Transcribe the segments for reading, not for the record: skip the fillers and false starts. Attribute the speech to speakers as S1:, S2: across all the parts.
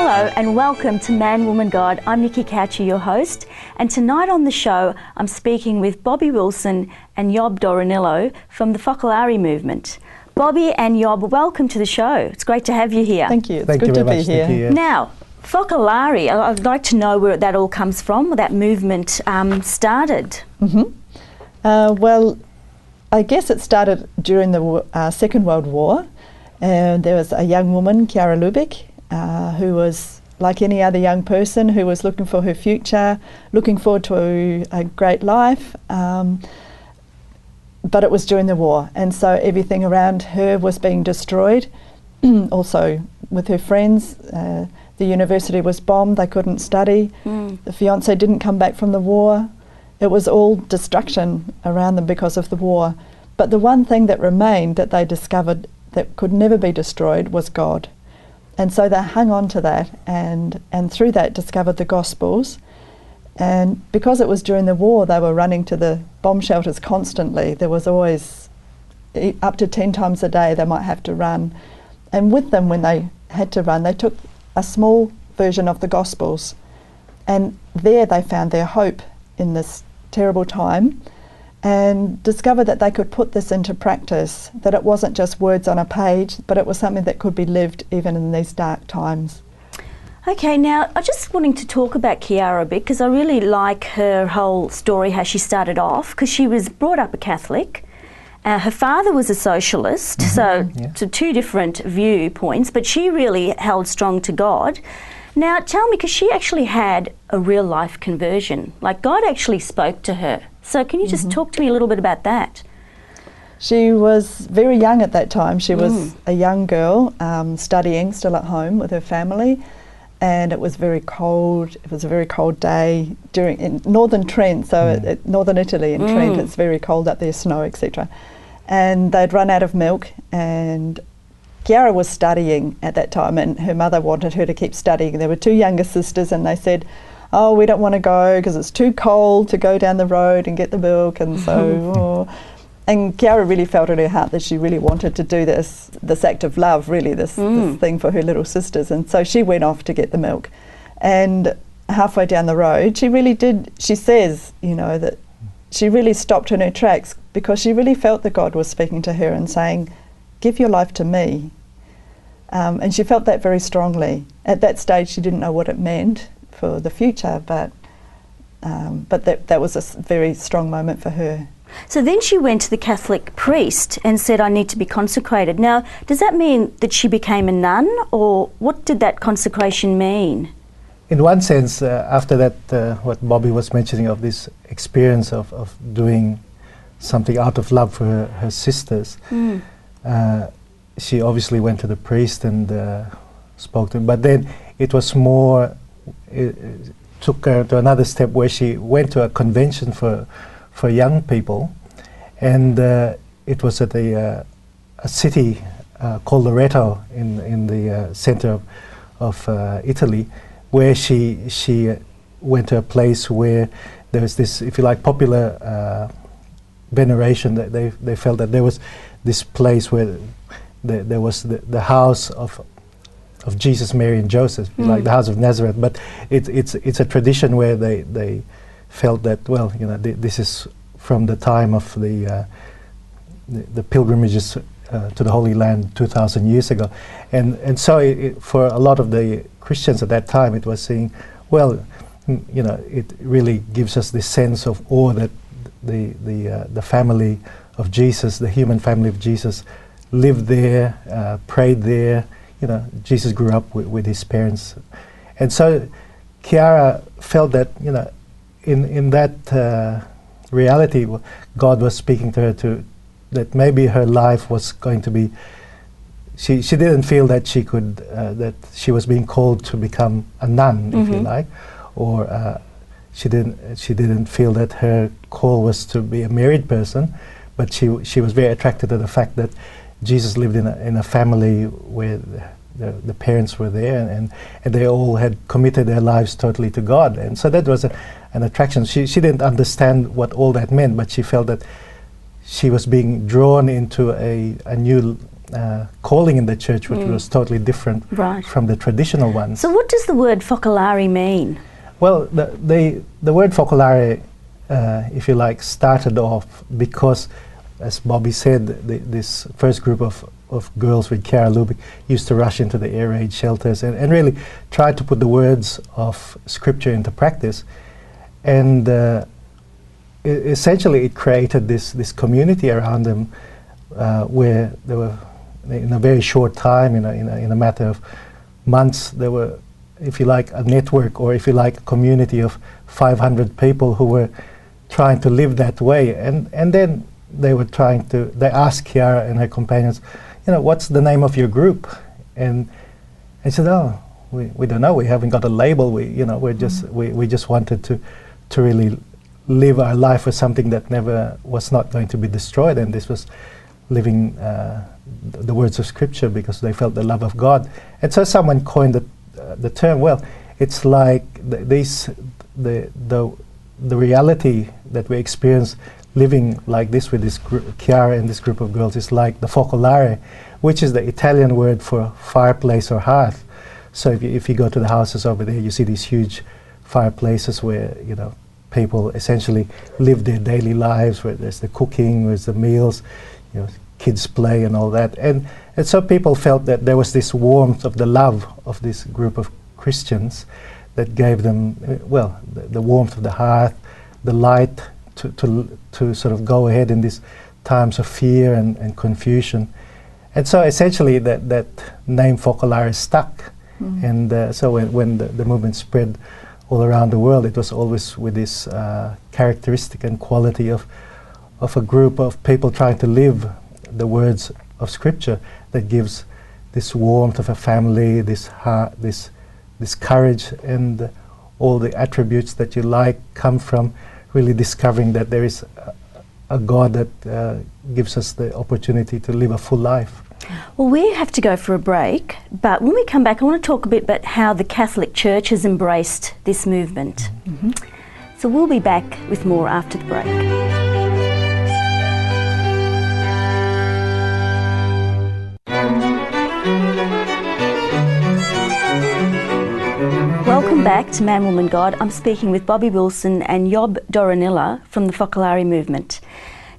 S1: Hello and welcome to Man, Woman, God. I'm Nikki Cauchi, your host, and tonight on the show I'm speaking with Bobbi Wilson and Yob Doronila from the Focolare Movement. Bobbi and Yob, welcome to the show. It's great to have you here.
S2: Thank you. It's good to be here.
S1: Nikki, Now, Focolare, I'd like to know where that all comes from, where that movement started.
S2: Well, I guess it started during the Second World War, and there was a young woman, Kiera, who was like any other young person who was looking for her future, looking forward to a great life, but it was during the war, and so everything around her was being destroyed. Also with her friends, the university was bombed, they couldn't study, the fiancé didn't come back from the war. It was all destruction around them because of the war. But the one thing that remained that they discovered that could never be destroyed was God. And so they hung on to that and through that discovered the Gospels. And because it was during the war, they were running to the bomb shelters constantly. There was always up to 10 times a day they might have to run. And with them, when they had to run, they took a small version of the Gospels. And there they found their hope in this terrible time and discovered that they could put this into practice, that it wasn't just words on a page, but it was something that could be lived even in these dark times.
S1: Okay, now I just wanting to talk about Kiera a bit because I really like her whole story, how she started off, because she was brought up a Catholic. Her father was a socialist, so two different viewpoints, but she really held strong to God. Now tell me, because she actually had a real life conversion, like God actually spoke to her. So can you just talk to me a little bit about that?
S2: She was very young at that time. She was a young girl studying, still at home with her family, and it was very cold. It was a very cold day in northern Trent, so northern Italy in Trent, it's very cold up there, snow, etc. And they'd run out of milk, and Kiera was studying at that time, and her mother wanted her to keep studying. There were two younger sisters, and they said, "Oh, we don't want to go because it's too cold to go down the road and get the milk," and so. And Kiera really felt in her heart that she really wanted to do this act of love, really, this thing for her little sisters. And so she went off to get the milk. And halfway down the road, she really did, she says, you know, that she really stopped in her tracks because she really felt that God was speaking to her and saying, "Give your life to me." And she felt that very strongly. At that stage, she didn't know what it meant for the future, but that was a very strong moment for her.
S1: So then she went to the Catholic priest and said, "I need to be consecrated." Now, does that mean that she became a nun, or what did that consecration mean?
S3: In one sense, after that, what Bobbi was mentioning of this experience of doing something out of love for her sisters, she obviously went to the priest and spoke to him. But then it was more, it took her to another step where she went to a convention for young people, and it was at a city called Loreto in the center of Italy, where she went to a place where there was this, if you like, popular veneration. That they felt that there was this place where there was the house of Jesus, Mary, and Joseph, like the house of Nazareth. But it's a tradition where they felt that, well, you know, this is from the time of the pilgrimages to the Holy Land 2,000 years ago, and so for a lot of the Christians at that time, it was saying, well, you know, it really gives us this sense of awe that the family of Jesus, the human family of Jesus, lived there, prayed there. You know, Jesus grew up with his parents, and so Kiera felt that, you know, in that reality, God was speaking to her that maybe her life was going to be. She didn't feel that she could that she was being called to become a nun, if you like, or she didn't feel that her call was to be a married person, but she was very attracted to the fact that Jesus lived in a family where the parents were there, and they all had committed their lives totally to God, and so that was an attraction. She didn't understand what all that meant, but she felt that she was being drawn into a new calling in the church, which was totally different from the traditional ones.
S1: So what does the word Focolare mean?
S3: Well, the word Focolare, if you like, started off because, as Bobbi said, this first group of girls with Kiera Lubick used to rush into the air raid shelters and really try to put the words of Scripture into practice. And essentially it created this community around them where there were, in a very short time, in a matter of months, there were, if you like, a network, or if you like, a community of 500 people who were trying to live that way. And then they asked Kiera and her companions, what's the name of your group? And they said, oh, we don't know, we haven't got a label, we just wanted to really live our life with something that was not going to be destroyed, and this was living the words of Scripture because they felt the love of God. And so someone coined the term, well, it's like the reality that we experience living like this with this Kiera and this group of girls is like the Focolare, which is the Italian word for fireplace or hearth. So if you go to the houses over there, you see these huge fireplaces where people essentially live their daily lives, where there's the cooking, there's the meals, kids play and all that. And so people felt that there was this warmth of the love of this group of Christians that gave them, the warmth of the hearth, the light to sort of go ahead in these times of fear and confusion. And so essentially that name Focolare stuck. And so when the movement spread all around the world, it was always with this characteristic and quality of a group of people trying to live the words of Scripture that gives this warmth of a family, this heart, this courage, and all the attributes that you like come from really discovering that there is a God that gives us the opportunity to live a full life.
S1: Well, we have to go for a break, but when we come back, I want to talk a bit about how the Catholic Church has embraced this movement. So we'll be back with more after the break. Welcome back to Man, Woman, God. I'm speaking with Bobbi Wilson and Yob Doronila from the Focolare Movement.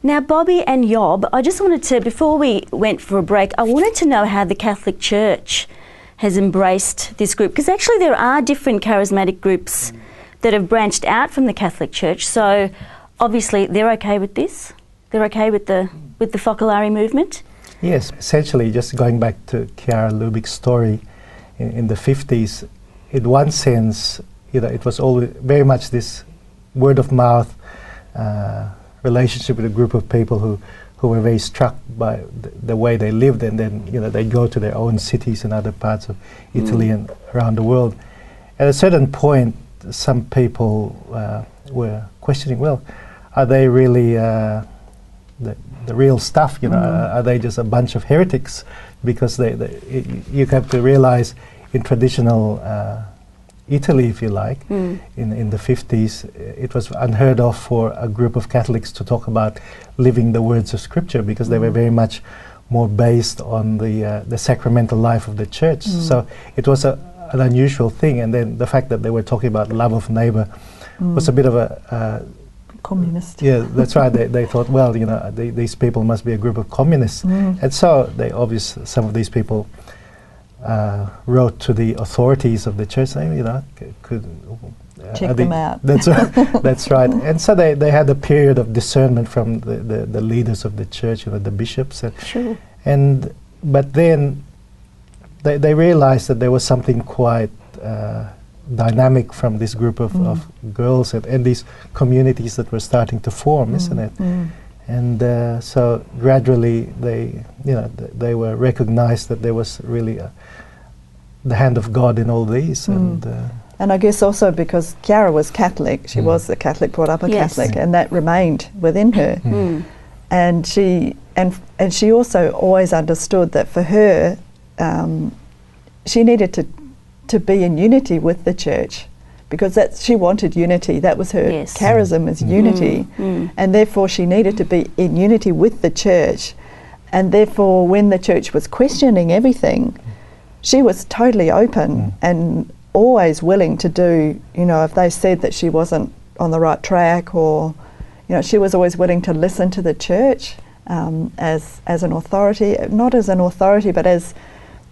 S1: Now, Bobbi and Yob, I just wanted to, before we went for a break, I wanted to know how the Catholic Church has embraced this group, because actually there are different charismatic groups that have branched out from the Catholic Church. So obviously they're okay with this. They're okay with the Focolare movement.
S3: Yes, essentially, just going back to Kiera Lubick's story in the 50s, in one sense, it was always very much this word of mouth relationship with a group of people who were very struck by the way they lived, and then they go to their own cities and other parts of Italy and around the world. At a certain point, some people were questioning, well, are they really the real stuff? Are they just a bunch of heretics? Because you have to realize in traditional Italy, if you like, in the 50s, it was unheard of for a group of Catholics to talk about living the words of Scripture, because they were very much more based on the sacramental life of the church. So it was an unusual thing. And then the fact that they were talking about love of neighbor was a bit of a
S2: communist.
S3: Yeah, that's right. They thought, well, these people must be a group of communists. And so some of these people wrote to the authorities of the church saying,
S2: check them out.
S3: That's right. That's right. And so they had a period of discernment from the leaders of the church, the bishops. But then they realized that there was something quite dynamic from this group of girls and these communities that were starting to form, isn't it? And so gradually they were recognized that there was really the hand of God in all these. And
S2: I guess also because Kiera was Catholic, she was a Catholic, brought up a Catholic, and that remained within her. And she also always understood that for her, she needed to be in unity with the church, because she wanted unity. That was her charism, is unity, and therefore she needed to be in unity with the church. And therefore, when the church was questioning everything, she was totally open and always willing to do, you know, if they said that she wasn't on the right track, or, you know, she was always willing to listen to the church as an authority, not as an authority, but as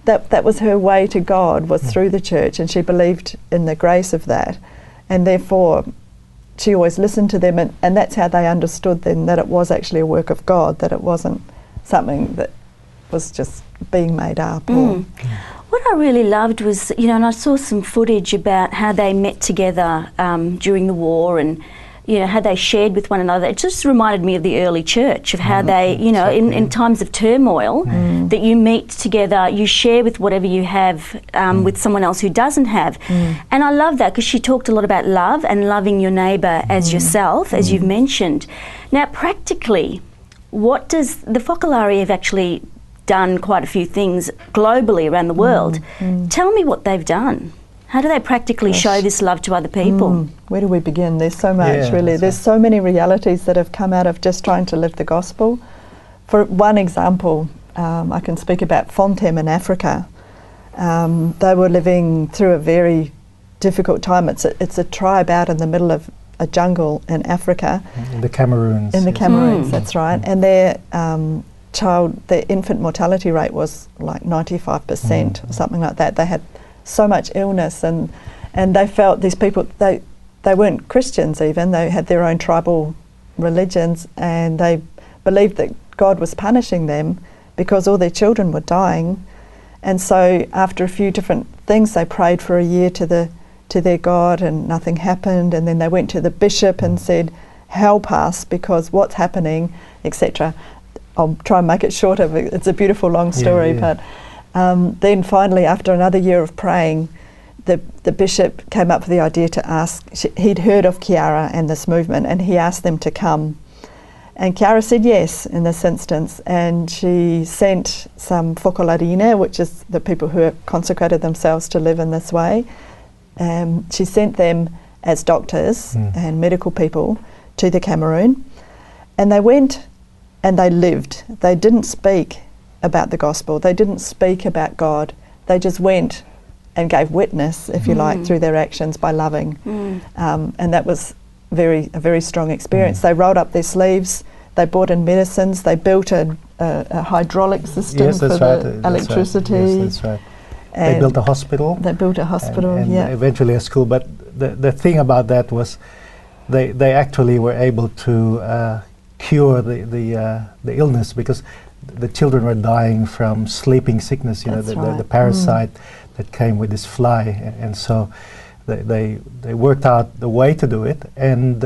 S2: that was her way to God, was through the church, and she believed in the grace of that, and therefore she always listened to them, and that's how they understood then that it was actually a work of God, that it wasn't something that was just being made up. Or
S1: what I really loved was, you know, and I saw some footage about how they met together during the war, and, you know, how they shared with one another. It just reminded me of the early church, of how they, you know, in times of turmoil, that you meet together, you share with whatever you have with someone else who doesn't have. And I love that, because she talked a lot about love and loving your neighbour as yourself, as you've mentioned. Now, practically, what does the Focolare have actually done quite a few things globally around the world. Tell me what they've done. How do they practically show this love to other people?
S2: Where do we begin? There's so much, really. There's so many realities that have come out of just trying to live the gospel. For one example, I can speak about Fontem in Africa. They were living through a very difficult time. It's a tribe out in the middle of a jungle in Africa.
S3: In the Cameroons.
S2: In the Cameroons, that's right. And their infant mortality rate was like 95% or something like that. They had so much illness, and they felt, these people, they weren't Christians even, they had their own tribal religions, and they believed that God was punishing them because all their children were dying. And so after a few different things, they prayed for a year to their God, and nothing happened, and then they went to the bishop and said, help us, because what's happening, etc. I'll try and make it shorter, it's a beautiful long story, but then finally, after another year of praying, the bishop came up with the idea to ask, he'd heard of Kiera and this movement, and he asked them to come. And Kiera said yes in this instance, and she sent some Focolare, which is the people who have consecrated themselves to live in this way. She sent them as doctors and medical people to the Cameroon, and they went and they lived. They didn't speak about the gospel. They didn't speak about God. They just went and gave witness, if you like, through their actions by loving. And that was a very strong experience. They rolled up their sleeves, they brought in medicines, they built a hydraulic system for the electricity.
S3: Yes, that's right. They built a hospital.
S2: They built a hospital,
S3: and eventually a school. But the thing about that was they actually were able to cure the illness, because the children were dying from sleeping sickness, you know, the parasite that came with this fly, and so they worked out the way to do it, and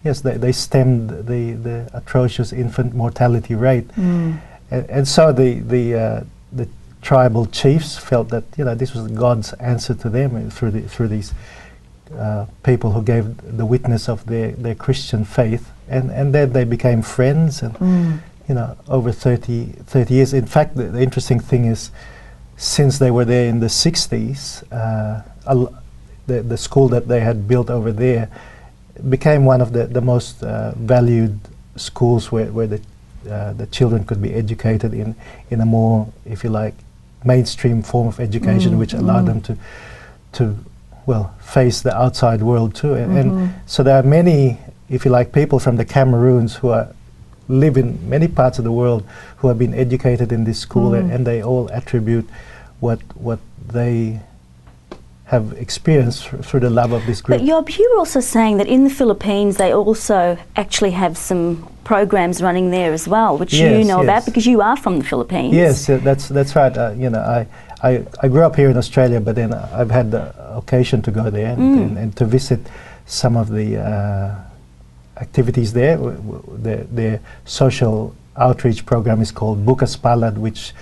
S3: yes, they stemmed the atrocious infant mortality rate, and so the tribal chiefs felt that, you know, this was God's answer to them through these people who gave the witness of their Christian faith, and then they became friends, and you know, over 30 years. In fact, the interesting thing is, since they were there in the 60s, the school that they had built over there became one of the most valued schools where the children could be educated in a more, if you like, mainstream form of education, which allowed them to face the outside world too. And so there are many, if you like, people from the Cameroons who live in many parts of the world who have been educated in this school, and they all attribute what they have experienced through the love of this group.
S1: But Job, you were also saying that in the Philippines they also actually have some programs running there as well, which you know about because you are from the Philippines. Yes,
S3: that's right. You know, I grew up here in Australia, but then I've had the occasion to go there and to visit some of the activities there. Their social outreach program is called Bukas Palad, which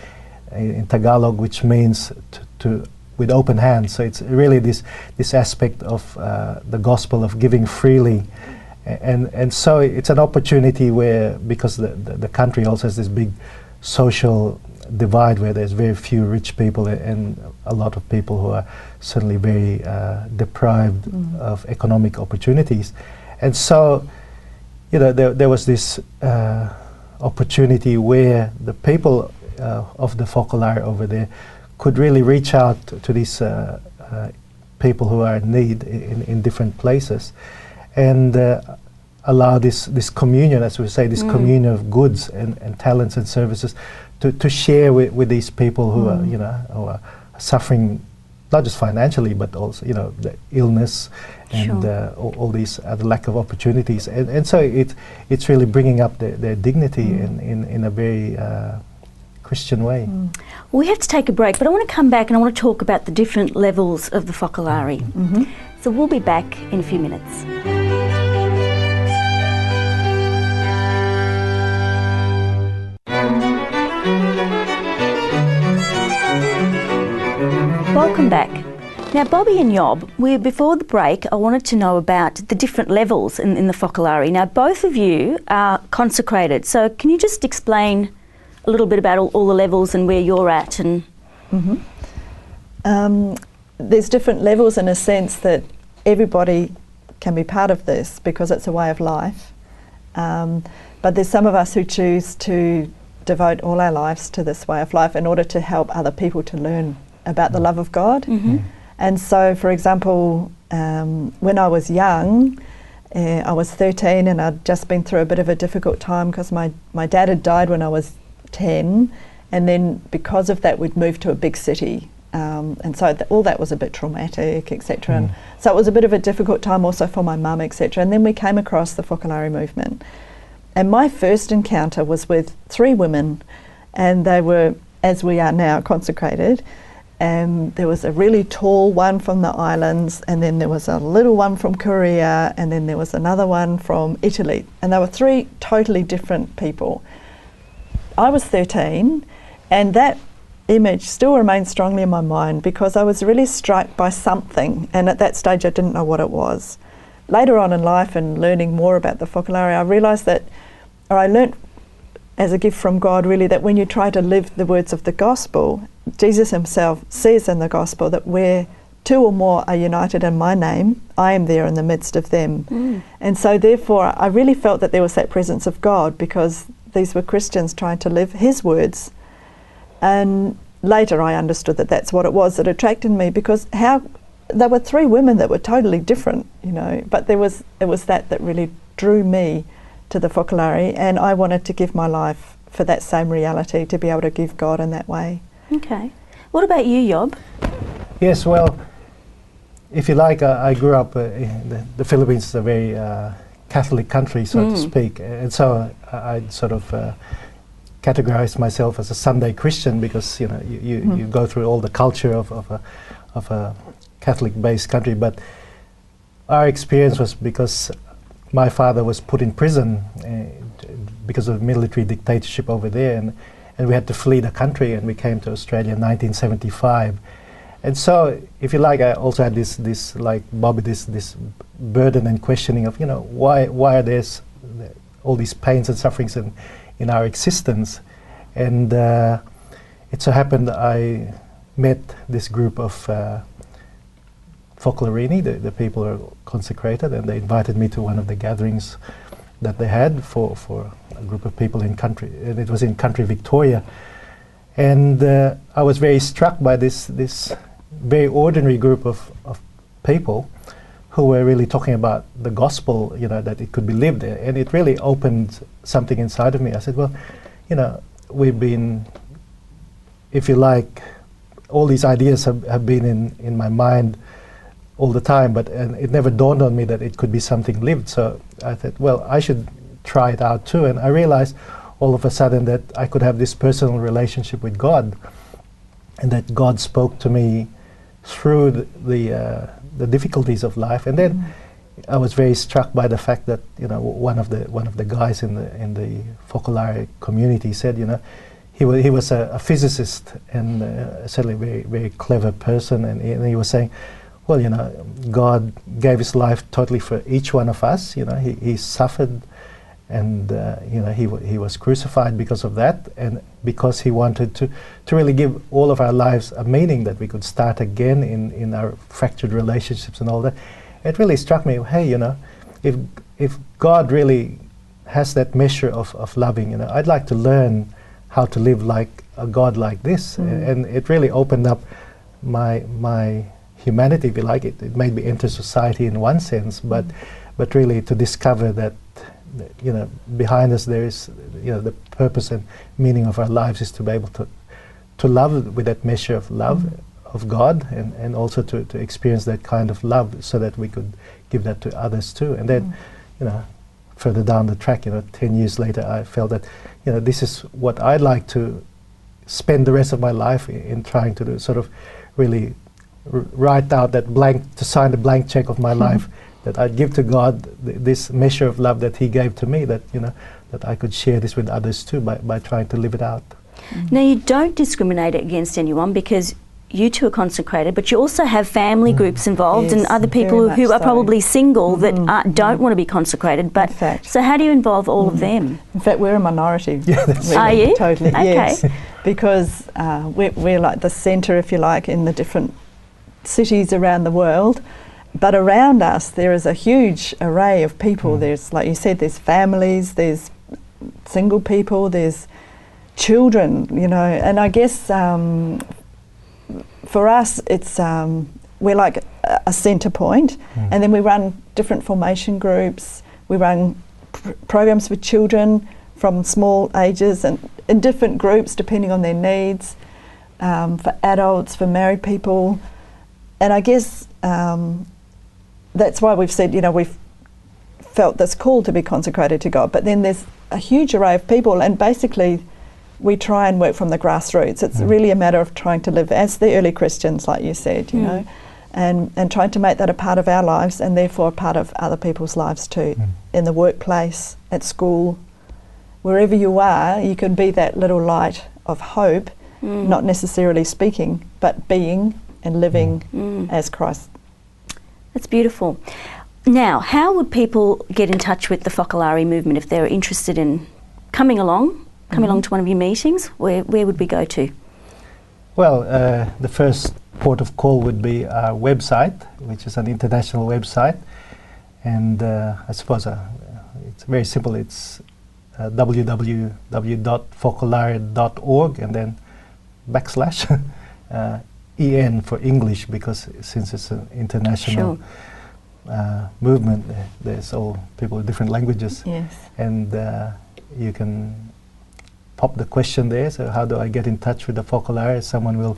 S3: in Tagalog, which means to with open hands. So it's really this aspect of the gospel of giving freely, and so it's an opportunity where, because the country also has this big social divide where there's very few rich people and a lot of people who are certainly very deprived of economic opportunities, and so, you know, there was this opportunity where the people of the Focolare over there could really reach out to these people who are in need in different places, and allow this communion, as we say, this communion of goods and talents and services to share with these people who are, you know, who are suffering, not just financially, but also, you know, the illness and all these other lack of opportunities. And so it's really bringing up their dignity in a very Christian way.
S1: We have to take a break, but I want to come back and I want to talk about the different levels of the Focolare. So we'll be back in a few minutes. Welcome back. Now, Bobbi and Yob, before the break, I wanted to know about the different levels in the Focolare. Now, both of you are consecrated, so can you just explain a little bit about all the levels and where you're at? And
S2: there's different levels in a sense that everybody can be part of this because it's a way of life. But there's some of us who choose to devote all our lives to this way of life in order to help other people to learn about the love of God. And so, for example, when I was young, I was 13 and I'd just been through a bit of a difficult time because my dad had died when I was 10, and then because of that we'd moved to a big city, and so all that was a bit traumatic, etc. And so it was a bit of a difficult time also for my mum, etc. And then we came across the Focolare Movement, and my first encounter was with 3 women, and they were, as we are now, consecrated. And there was a really tall one from the islands, and then there was a little one from Korea, and then there was another one from Italy, and they were 3 totally different people. I was 13, and that image still remains strongly in my mind because I was really struck by something, and at that stage I didn't know what it was. Later on in life and learning more about the Focolare, I realised that, or I learnt as a gift from God really, that when you try to live the words of the gospel, Jesus himself says in the gospel that where 2 or more are united in my name, I am there in the midst of them. And so therefore I really felt that there was that presence of God because these were Christians trying to live his words. And later I understood that that's what it was that attracted me, because there were 3 women that were totally different, you know, but it was that really drew me to the Focolare, and I wanted to give my life for that same reality, to be able to give God in that way.
S1: Okay. What about you, Yob?
S3: Yes, well, if you like, I grew up in the Philippines is a very Catholic country, so to speak, and so I sort of categorized myself as a Sunday Christian because, you know, you go through all the culture of a Catholic-based country. But our experience was because my father was put in prison because of military dictatorship over there, and we had to flee the country, and we came to Australia in 1975. And so, if you like, I also had this like Bobbi, this burden and questioning of, you know, why are there all these pains and sufferings in our existence? And it so happened I met this group of Focolarini, the people who are consecrated, and they invited me to one of the gatherings that they had for a group of people in country, and it was in country Victoria. And I was very struck by this very ordinary group of people who were really talking about the gospel, you know, that it could be lived, and it really opened something inside of me. I said, well, you know, we've been, if you like, all these ideas have been in my mind all the time, but it never dawned on me that it could be something lived. So I thought, well, I should try it out too. And I realized all of a sudden that I could have this personal relationship with God, and that God spoke to me through the difficulties of life. And then I was very struck by the fact that, you know, one of the guys in the Focolare community said, you know, he was a physicist and certainly a very, very clever person, and he was saying, well, you know, God gave his life totally for each one of us. You know, he suffered, and you know, he was crucified because of that, and because he wanted to really give all of our lives a meaning, that we could start again in our fractured relationships and all that. It really struck me, hey, you know, if God really has that measure of loving. You know, I'd like to learn how to live like a God like this, and it really opened up my humanity, if you like. It made me enter society in one sense, but really to discover that, you know, behind us there is, you know, the purpose and meaning of our lives is to be able to love with that measure of love of God, and also to experience that kind of love so that we could give that to others too. And then, you know, further down the track, you know, 10 years later, I felt that, you know, this is what I'd like to spend the rest of my life in trying to do, sort of really write out that blank, to sign the blank check of my life, that I'd give to God this measure of love that He gave to me, that, you know, that I could share this with others too by trying to live it out.
S1: Now, you don't discriminate against anyone because you two are consecrated, but you also have family groups involved,
S2: Yes,
S1: and other people
S2: very
S1: who
S2: much
S1: are
S2: so.
S1: probably single that don't want to be consecrated. But
S2: In fact.
S1: so how do you involve all of them?
S2: In fact, we're a minority.
S3: Yeah, that's
S2: really,
S1: Are you?
S2: Totally,
S1: Okay.
S2: yes. Because we're like the centre, if you like, in the different cities around the world. But around us, there is a huge array of people. There's, like you said, there's families, there's single people, there's children, you know. And I guess for us, it's we're like a centre point, and then we run different formation groups. We run programs for children from small ages and in different groups depending on their needs, for adults, for married people. And I guess that's why we've said, you know, we've felt this call to be consecrated to God. But then there's a huge array of people, and basically we try and work from the grassroots. It's really a matter of trying to live as the early Christians, like you said, you know, and trying to make that a part of our lives and therefore a part of other people's lives too. In the workplace, at school, wherever you are, you can be that little light of hope, not necessarily speaking, but being and living as Christ.
S1: That's beautiful. Now, how would people get in touch with the Focolare Movement if they're interested in coming along to one of your meetings? Where would we go to?
S3: Well, the first port of call would be our website, which is an international website, and I suppose it's very simple. It's www.focolare.org and then / EN for English, because since it's an international movement, there's all people with different languages.
S2: Yes.
S3: And you can pop the question there, so how do I get in touch with the Focolare? Someone will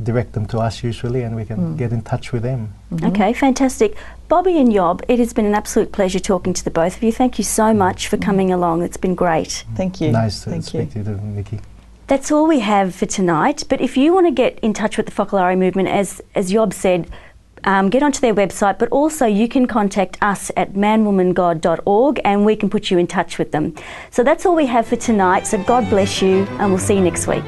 S3: direct them to us usually, and we can get in touch with them.
S1: Okay, fantastic. Bobbi and Yob, it has been an absolute pleasure talking to the both of you. Thank you so much for coming along. It's been great.
S2: Thank you.
S3: Nice to
S2: Thank
S3: speak
S2: you.
S3: to you, Nikki.
S1: That's all we have for tonight, but if you want to get in touch with the Focolare Movement, as Yob said, get onto their website, but also you can contact us at manwomangod.org and we can put you in touch with them. So that's all we have for tonight, so God bless you and we'll see you next week.